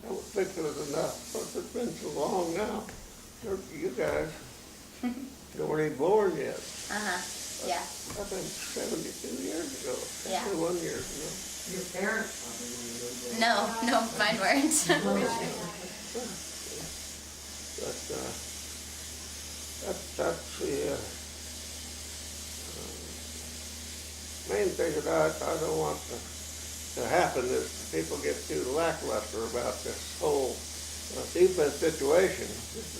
don't think it was enough, but it's been so long now. You guys weren't even born yet. Yeah. I think 72 years ago, Yeah. 71 years ago. Your parents probably wouldn't live there. No, mine weren't. But that's the main thing that I don't want to happen is people get too lackluster about this whole defense situation.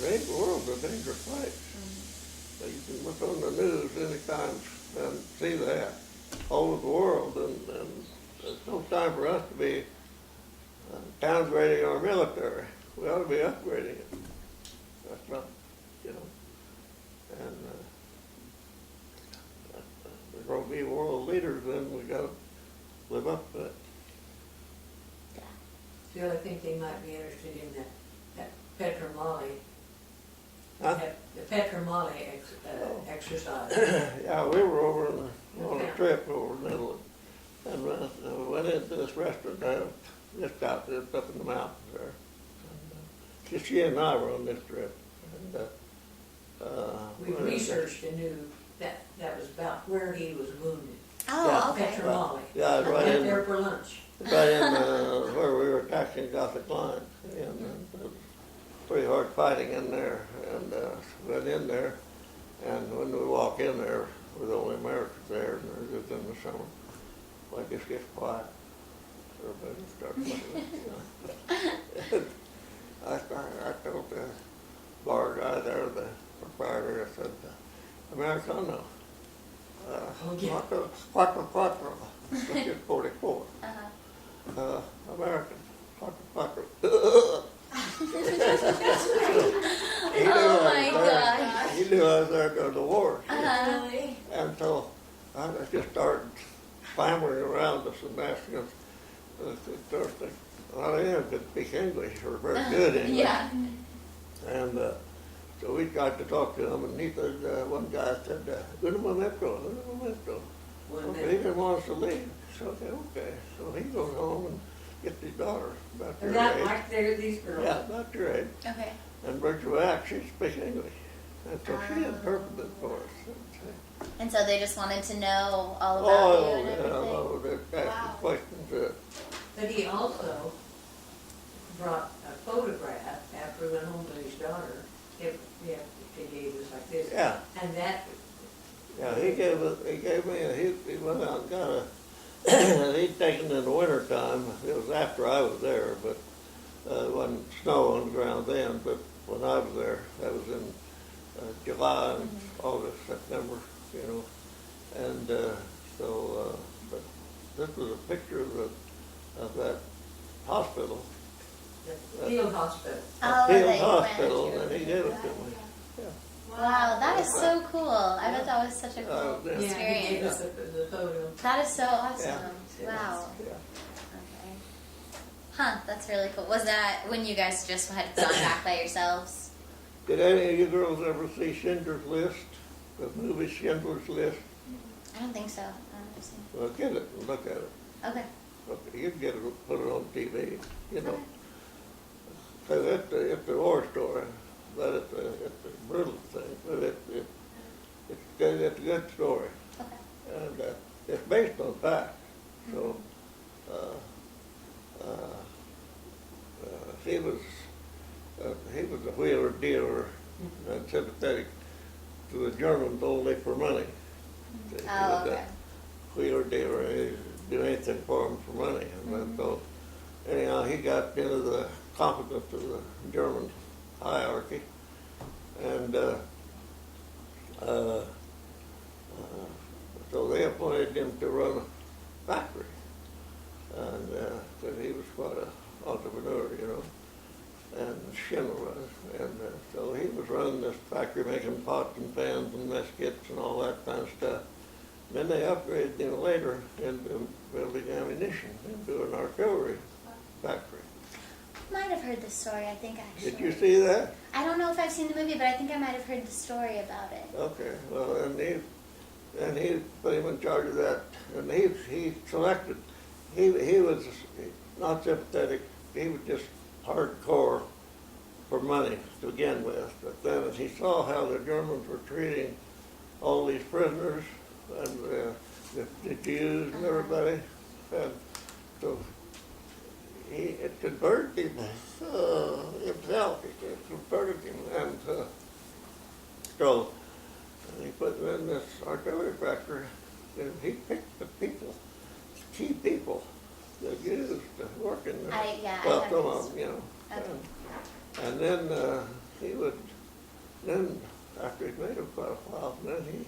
The world's a dangerous place. So you can look on the news anytime and see that all over the world, and there's no time for us to be downgrading our military. We ought to be upgrading it. That's not, and we're going to be world leaders, then we got to live up to it. Phil, I think they might be interested in that Petromali, Huh? the Petromali exercise. Yeah, we were over on a trip over in Italy, and we went into this restaurant just out there, up in the mountains there. And, just she and I were on this trip. And, We researched and knew that was about where he was wounded. Oh, okay. Petromali. Yeah, right Went in there for lunch. right in where we were attacking Gothic lines, and it was pretty hard fighting in there. And went in there, and when we walk in there, we're the only Americans there, and it was in the summer. Well, it just gets quiet. Everybody starts looking. I told the bar guy there, the proprietor, I said, Americano. Yeah. Quattro, which is 44. American, quattro. Oh my God. He knew I was there to go to war. Really? And so I just started clamoring around us and asking us, a lot of them could speak English, or very good English. Yeah. And so we tried to talk to him, and he said, one guy said, un momento. One Okay, he minute. didn't want us to leave. So I said, okay. So he goes home and gets his daughter, about They're your not age. like these girls. Yeah, about your age. Okay. And brings her back, she speaks English. And so she interpreted for us. And so they just wanted to know all about Oh, you and yeah, everything? well, they asked questions. But he also brought a photograph after he went home to his daughter. They gave us like this. Yeah. And that, Yeah, he gave me, he went out and got a, he'd taken in the winter time, it was after I was there, but it wasn't snow on the ground then, but when I was there, that was in July and August, September, and but this was a picture of that hospital, the field hospital. Oh, field that you hospital, went and to. he gave it to me. Wow, that is so cool. I bet that was such a cool Yeah. Yeah, he gave experience. us the photo. That is so awesome. Yeah. Wow. Yeah. Okay. Huh, that's really cool. Was that when you guys just had gone back by yourselves? Did any of you girls ever see Schindler's List? The movie Schindler's List? I don't think so. I don't see. Well, get it and look at it. Okay. Okay, you can get it, put it on TV, So it's a war story, but it's a brutal thing, but it's a good story. Okay. And it's based on facts. So he was a wheeler dealer and sympathetic to the Germans only for money. He Oh, was a okay. wheeler dealer, and he'd do anything for him for money. And then so anyhow, he got into the competence of the German hierarchy, and so they appointed him to run a factory, and so he was quite an entrepreneur, and Schindler was, and so he was running this factory, making pots and pans and mess kits and all that kind of stuff. Then they upgraded him later into building ammunition, into an artillery factory. Might have heard the story, I think, actually. Did you see that? I don't know if I've seen the movie, but I think I might have heard the story about it. Okay, well, and he put him in charge of that, and he selected, he was not sympathetic, he was just hardcore for money to begin with. But then as he saw how the Germans were treating all these prisoners and the Jews and everybody, and so it converted him himself. It converted him, and so he put him in this artillery factory, and he picked the people, key people, that used to work in there. I Well, have some this. of them, you know. Okay. And then he would, then after he'd made them quite a while, then he